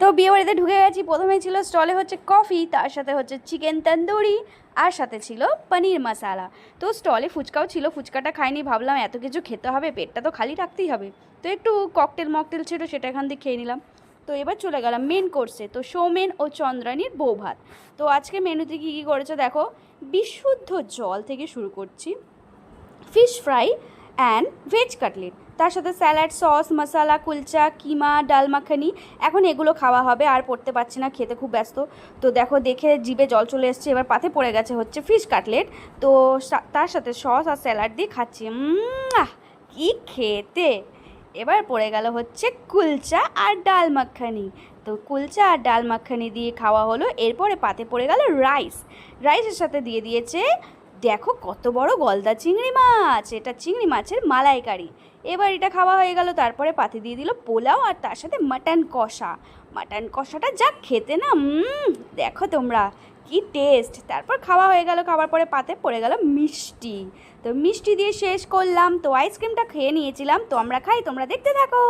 তো বিয়েবাড়িতে ঢুকে গেছি। প্রথমেই ছিল স্টলে হচ্ছে কফি, তার সাথে হচ্ছে চিকেন তন্দুরি, আর সাথে ছিল পনির মশালা। তো স্টলে ফুচকাও ছিল, ফুচকাটা খাইনি, ভাবলাম এত কিছু খেতে হবে, পেটটা তো খালি রাখতেই হবে। তো একটু ককটেল মকটেল ছিল, সেটা এখান থেকে খেয়ে নিলাম। তো এবার চলে গেলাম মেন কোর্সে, তো সৌমেন ও চন্দ্রানীর বউ ভাত। তো আজকে মেনুতে কী কী করেছে দেখো। বিশুদ্ধ জল থেকে শুরু করছি, fish fry and veg cutlet, তার সাথে স্যালাড, সস, মশালা, কুলচা, কিমা, ডাল মাখানি। এখন এগুলো খাওয়া হবে, আর পড়তে পারছি না, খেতে খুব ব্যস্ত। তো দেখো, দেখে জিভে জল চলে এসছে। এবার পাতে পড়ে গেছে হচ্ছে ফিশ কাটলেট। তো তার সাথে সস আর স্যালাড দিয়ে খাচ্ছি, কি খেতে। এবার পড়ে গেল হচ্ছে কুলচা আর ডাল মাখানি। তো কুলচা আর ডাল মাখানি দিয়ে খাওয়া হলো। এরপরে পাতে পড়ে গেল রাইস। রাইসের সাথে দিয়ে দিয়েছে, দেখো কত বড় গলদা চিংড়ি মাছ, এটা চিংড়ি মাছের মালাইকারি। এবার এটা খাওয়া হয়ে গেল। তারপরে পাতে দিয়ে দিল পোলাও, আর তার সাথে মাটন কষা। মাটন কষাটা যা খেতে না, দেখো তোমরা কি টেস্ট। তারপর খাওয়া হয়ে গেল, খাওয়ার পরে পাতে পড়ে গেল মিষ্টি। তো মিষ্টি দিয়ে শেষ করলাম। তো আইসক্রিমটা খেয়ে নিয়েছিলাম। তো আমরা খাই, তোমরা দেখতে থাকো।